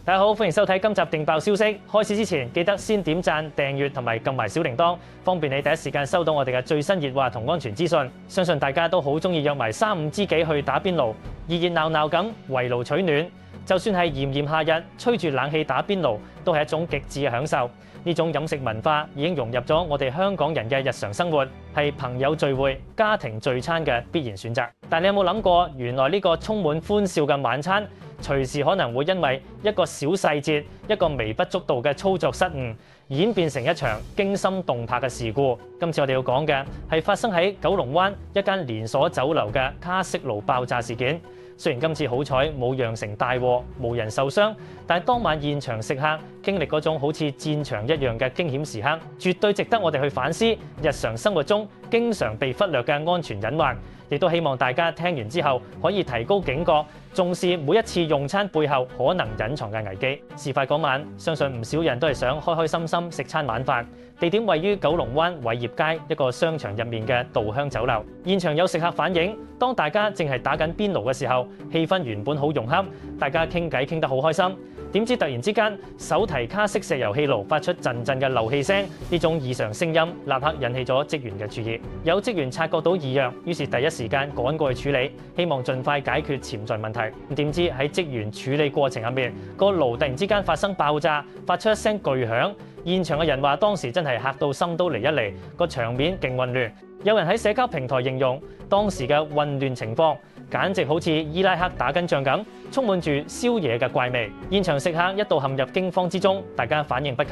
大家好，歡迎收睇今集勁爆消息。開始之前，記得先點讚、訂閱同埋撳埋小鈴鐺，方便你第一時間收到我哋嘅最新熱話同安全資訊。相信大家都好中意約埋3、5知己去打邊爐，熱熱鬧鬧咁圍爐取暖。就算係炎炎夏日，吹住冷氣打邊爐，都係一種極致嘅享受。呢種飲食文化已經融入咗我哋香港人嘅日常生活，係朋友聚會、家庭聚餐嘅必然選擇。但你有冇諗過，原來呢個充滿歡笑嘅晚餐，隨時可能會因為一個小細節、一個微不足道嘅操作失誤，演變成一場驚心動魄嘅事故。今次我哋要講嘅係發生喺九龍灣一間連鎖酒樓嘅卡式爐爆炸事件。雖然今次好彩冇釀成大禍，無人受傷，但係當晚現場食客經歷嗰種好似戰場一樣嘅驚險時刻，絕對值得我哋去反思日常生活中經常被忽略嘅安全隱患。亦都希望大家聽完之後可以提高警覺，重視每一次用餐背後可能隱藏嘅危機。事發嗰晚，相信唔少人都係想開開心心食餐晚飯。地點位於九龍灣偉業街一個商場入面嘅稻香酒樓。現場有食客反映，當大家正係打緊邊爐嘅時候，氣氛原本好融洽，大家傾偈傾得好開心。點知突然之間，手提卡式石油氣爐發出陣陣嘅漏氣聲，呢種異常聲音立刻引起咗職員嘅注意。有職員察覺到異樣，於是第一時間趕過去處理，希望盡快解決潛在問題。點知喺職員處理過程入面，個爐突然之間發生爆炸，發出一聲巨響。現場嘅人話當時真係嚇到心都離一離，個場面勁混亂。有人喺社交平台形容當時嘅混亂情況，簡直好似伊拉克打緊仗咁，充滿住燒嘢嘅怪味。現場食客一度陷入驚慌之中，大家反應不及，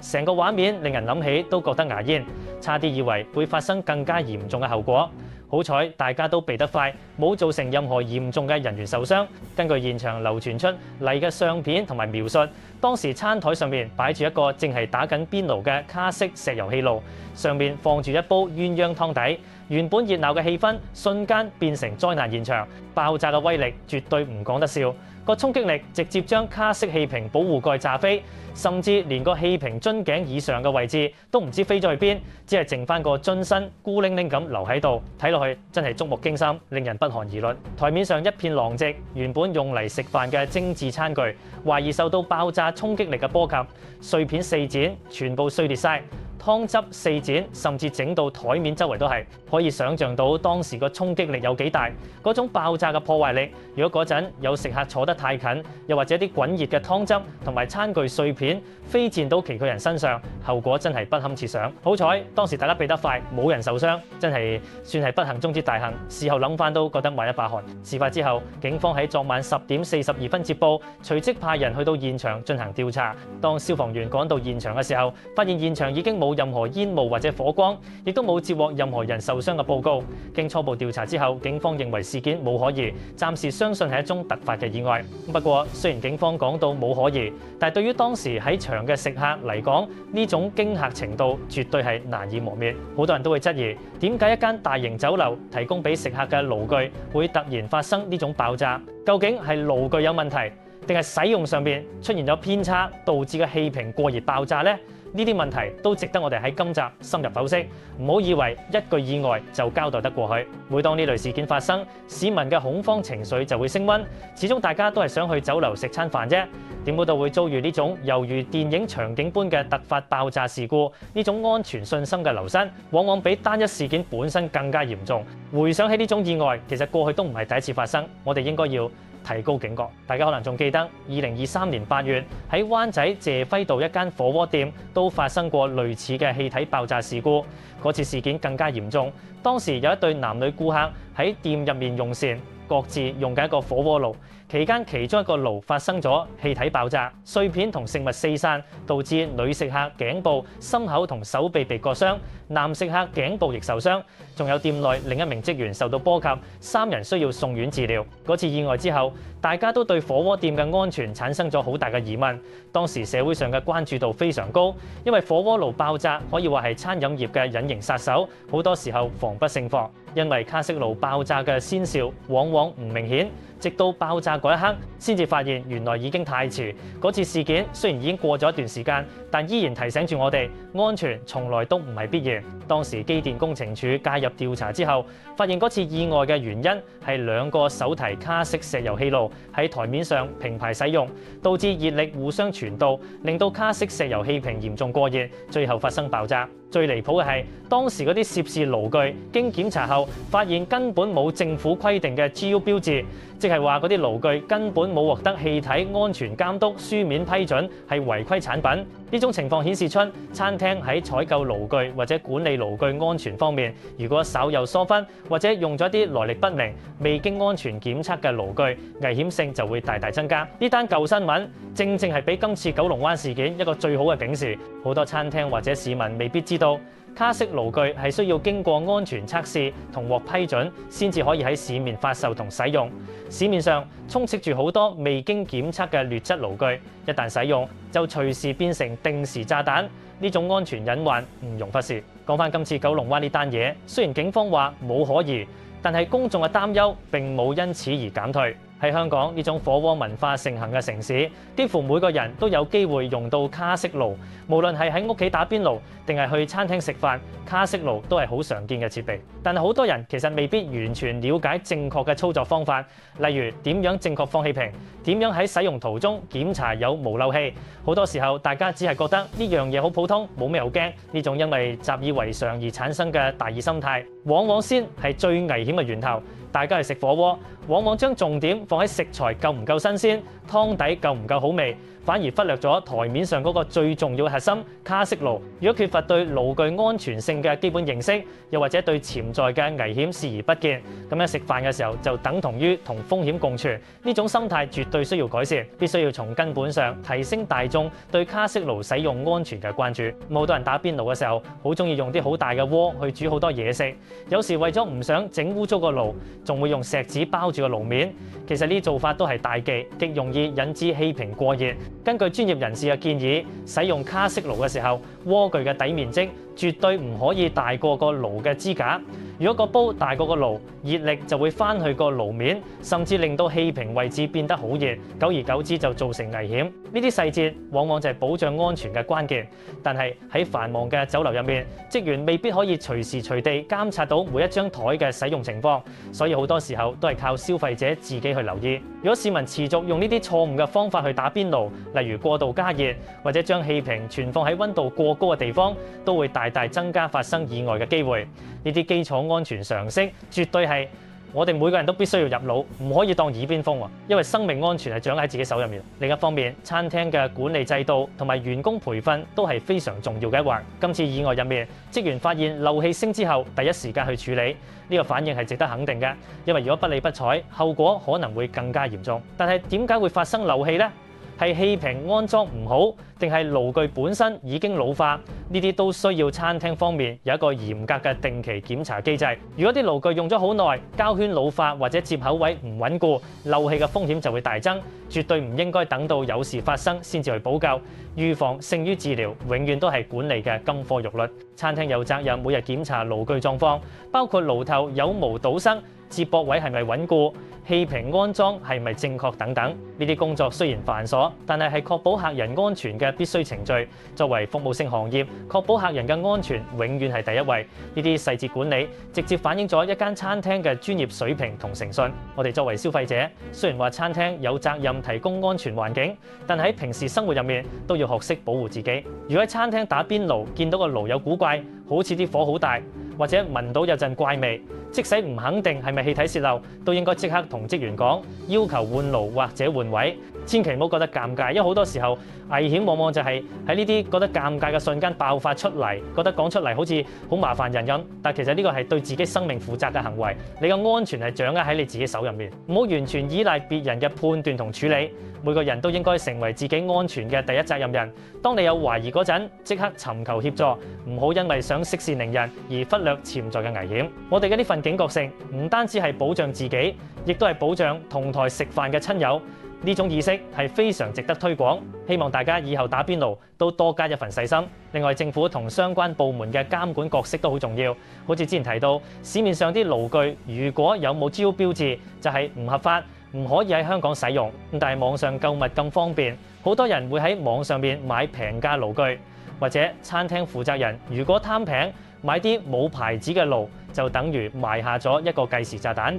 成個畫面令人諗起都覺得牙煙，差啲以為會發生更加嚴重嘅後果。好彩大家都避得快，冇造成任何嚴重嘅人員受傷。根據現場流傳出嚟嘅相片同埋描述，當時餐台上面擺住一個正係打緊邊爐嘅卡式石油氣爐，上面放住一煲鴛鴦湯底。原本熱鬧嘅氣氛瞬間變成災難現場，爆炸嘅威力絕對唔講得笑。個衝擊力直接將卡式氣瓶保護蓋炸飛，甚至連個氣瓶樽頸以上嘅位置都唔知飛咗去邊，只係剩翻個樽身孤零零咁留喺度，睇落去真係觸目驚心，令人不寒而慄。台面上一片狼藉，原本用嚟食飯嘅精緻餐具，懷疑受到爆炸衝擊力嘅波及，碎片四濺，全部碎裂晒。湯汁四濺，甚至整到台面周圍都係，可以想像到當時個衝擊力有幾大，嗰種爆炸嘅破壞力。如果嗰陣有食客坐得太近，又或者啲滾熱嘅湯汁同埋餐具碎片飛濺到其他人身上，後果真係不堪設想。好彩當時大家避得快，冇人受傷，真係算係不幸中之大幸。事後諗翻都覺得抹一把汗。事發之後，警方喺昨晚10點42分接報，隨即派人去到現場進行調查。當消防員趕到現場嘅時候，發現現場已經冇任何煙霧或者火光，亦都冇接獲任何人受傷嘅報告。經初步調查之後，警方認為事件冇可疑，暫時相信係一宗突發嘅意外。不過雖然警方講到冇可疑，但係對於當時喺場嘅食客嚟講，呢種驚嚇程度絕對係難以磨滅。好多人都會質疑，點解一間大型酒樓提供俾食客嘅爐具會突然發生呢種爆炸？究竟係爐具有問題，定係使用上面出現咗偏差，導致嘅氣瓶過熱爆炸呢？呢啲問題都值得我哋喺今集深入剖析，唔好以為一句意外就交代得過去。每當呢類事件發生，市民嘅恐慌情緒就會升溫。始終大家都係想去酒樓食餐飯啫，點估到會遭遇呢種猶如電影場景般嘅突發爆炸事故？呢種安全信心嘅流失，往往比單一事件本身更加嚴重。回想起呢種意外，其實過去都唔係第一次發生，我哋應該要提高警覺。大家可能仲記得2023年8月喺灣仔謝輝道一間火鍋店都發生過類似嘅氣體爆炸事故。嗰次事件更加嚴重，當時有一對男女顧客喺店入面用膳，各自用緊一個火鍋爐。期間其中一個爐發生咗氣體爆炸，碎片同食物四散，導致女食客頸部、心口同手臂被割傷，男食客頸部亦受傷，仲有店內另一名職員受到波及，3人需要送院治療。嗰次意外之後，大家都對火鍋店嘅安全產生咗好大嘅疑問。當時社會上嘅關注度非常高，因為火鍋爐爆炸可以話係餐飲業嘅隱形殺手，好多時候防不勝防。因為卡式爐爆炸嘅先兆往往唔明顯，直到爆炸嗰一刻先至發現原來已經太遲。嗰次事件雖然已經過咗一段時間，但依然提醒住我哋，安全從來都唔係必然。當時機電工程署介入調查之後，發現嗰次意外嘅原因係兩個手提卡式石油氣爐喺台面上平排使用，導致熱力互相傳導，令到卡式石油氣瓶嚴重過熱，最後發生爆炸。最離譜嘅係，當時嗰啲涉事爐具經檢查後，發現根本冇政府規定嘅 GU 標誌，即係話嗰啲爐具根本冇獲得氣體安全監督書面批准，係違規產品。呢種情況顯示出餐廳喺採購爐具或者管理爐具安全方面，如果稍有疏忽，或者用咗一啲來歷不明、未經安全檢測嘅爐具，危險性就會大大增加。呢單舊新聞正正係俾今次九龍灣事件一個最好嘅警示。好多餐廳或者市民未必知道，卡式爐具係需要經過安全測試同獲批准，先至可以喺市面發售同使用。市面上充斥住好多未經檢測嘅劣質爐具，一旦使用就隨時變成定時炸彈。呢種安全隱患唔容忽視。講返今次九龍灣呢單嘢，雖然警方話冇可疑，但係公眾嘅擔憂並冇因此而減退。喺香港呢種火鍋文化盛行嘅城市，幾乎每個人都有機會用到卡式爐，無論係喺屋企打邊爐定係去餐廳食飯，卡式爐都係好常見嘅設備。但係好多人其實未必完全了解正確嘅操作方法，例如點樣正確放氣瓶，點樣喺使用途中檢查有無漏氣。好多時候大家只係覺得呢樣嘢好普通，冇咩好驚。呢種因為習以為常而產生嘅大意心態，往往先係最危險嘅源頭。大家去食火鍋，往往將重點放喺食材夠唔夠新鮮，湯底夠唔夠好味，反而忽略咗台面上嗰個最重要嘅核心卡式爐。如果缺乏對爐具安全性嘅基本認識，又或者對潛在嘅危險視而不見，咁樣食飯嘅時候就等同於同風險共存。呢種心態絕對需要改善，必須要從根本上提升大眾對卡式爐使用安全嘅關注。好多人打邊爐嘅時候，好中意用啲好大嘅鍋去煮好多嘢食，有時為咗唔想整污糟個爐，仲會用錫紙包住個爐面。其實呢啲做法都係大忌，極容易引致氣瓶過熱。根據專業人士嘅建議，使用卡式爐嘅時候，鍋具嘅底面積絕對唔可以大過個爐嘅支架。如果個煲大過個爐，熱力就會翻去個爐面，甚至令到氣瓶位置變得好熱，久而久之就造成危險。呢啲細節往往就係保障安全嘅關鍵。但係喺繁忙嘅酒樓入面，職員未必可以隨時隨地監察到每一張台嘅使用情況，所以好多時候都係靠消費者自己去留意。如果市民持續用呢啲錯誤嘅方法去打邊爐，例如過度加熱或者將氣瓶存放喺溫度過高嘅地方，都會大大增加發生意外嘅機會。呢啲基礎安全常識絕對係我哋每個人都必須要入腦，唔可以當耳邊風，因為生命安全係掌握喺自己手入面。另一方面，餐廳嘅管理制度同埋員工培訓都係非常重要嘅一環。今次意外入面，職員發現漏氣聲之後，第一時間去處理，呢個反應係值得肯定嘅，因為如果不理不睬，後果可能會更加嚴重。但係點解會發生漏氣呢？係氣瓶安裝唔好，定係爐具本身已經老化？呢啲都需要餐廳方面有一個嚴格嘅定期檢查機制。如果啲爐具用咗好耐，膠圈老化或者接口位唔穩固，漏氣嘅風險就會大增。絕對唔應該等到有事發生先至去補救。預防勝於治療，永遠都係管理嘅金科玉律。餐廳有責任每日檢查爐具狀況，包括爐頭有無堵塞、接駁位係咪穩固、氣瓶安裝係咪正確等等。呢啲工作雖然繁瑣，但係確保客人安全嘅必須程序。作為服務性行業，確保客人嘅安全永遠係第一位。呢啲細節管理直接反映咗一間餐廳嘅專業水平同誠信。我哋作為消費者，雖然話餐廳有責任提供安全環境，但喺平時生活入面都要學識保護自己。如果喺餐廳打邊爐見到個爐有古怪，好似啲火好大，或者聞到有陣怪味，即使唔肯定係咪氣體洩漏，都應該即刻同職員講，要求換爐或者換位。千祈唔好覺得尷尬，因為好多時候危險往往就係喺呢啲覺得尷尬嘅瞬間爆發出嚟，覺得講出嚟好似好麻煩人咁。但其實呢個係對自己生命負責嘅行為，你嘅安全係掌握喺你自己手入面，唔好完全依賴別人嘅判斷同處理。每個人都應該成為自己安全嘅第一責任人。當你有懷疑嗰陣，即刻尋求協助，唔好因為想息事寧人而忽略潛在嘅危險。我哋嘅呢份警覺性唔單止係保障自己，亦都係保障同台食飯嘅親友。呢種意識係非常值得推廣，希望大家以後打邊爐都多加一份細心。另外，政府同相關部門嘅監管角色都好重要。好似之前提到，市面上啲爐具如果有冇 GU 標誌，就係唔合法，唔可以喺香港使用。但係網上購物咁方便，好多人會喺網上面買平價爐具，或者餐廳負責人如果貪平買啲冇牌子嘅爐，就等於埋下咗一個計時炸彈。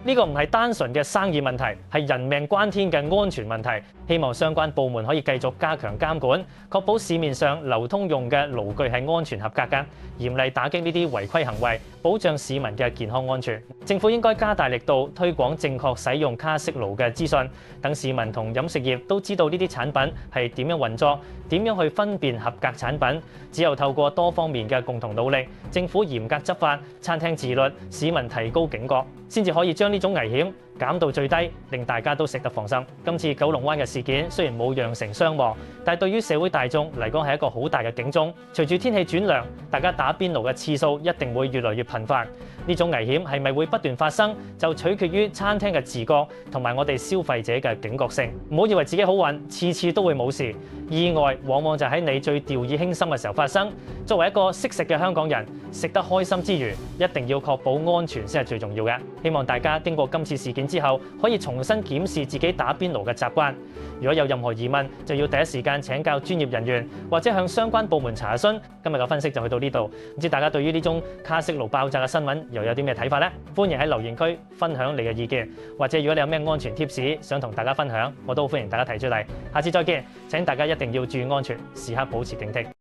呢個唔係單純嘅生意問題，係人命關天嘅安全問題。希望相關部門可以繼續加強監管，確保市面上流通用嘅爐具係安全合格嘅，嚴厲打擊呢啲違規行為，保障市民嘅健康安全。政府應該加大力度推廣正確使用卡式爐嘅資訊，等市民同飲食業都知道呢啲產品係點樣運作，點樣去分辨合格產品。只有透過多方面嘅共同努力，政府嚴格執法，餐廳自律，市民提高警覺，先至可以將呢種危險減到最低，令大家都食得放心。今次九龍灣嘅事件雖然冇釀成傷亡，但係對於社會大眾嚟講係一個好大嘅警鐘。隨住天氣轉涼，大家打邊爐嘅次數一定會越來越頻繁。呢種危險係咪會不斷發生，就取決於餐廳嘅自覺同埋我哋消費者嘅警覺性。唔好以為自己好運，次次都會冇事。意外往往就喺你最掉以輕心嘅時候發生。作為一個識食嘅香港人，食得開心之餘，一定要確保安全先係最重要嘅。希望大家經過今次事件之後，可以重新檢視自己打邊爐嘅習慣。如果有任何疑問，就要第一時間請教專業人員，或者向相關部門查詢。今日嘅分析就去到呢度，唔知大家對於呢宗卡式爐爆炸嘅新聞又有啲咩睇法呢？歡迎喺留言區分享你嘅意見，或者如果你有咩安全貼士想同大家分享，我都歡迎大家提出嚟。下次再見，請大家一定要注意安全，時刻保持警惕。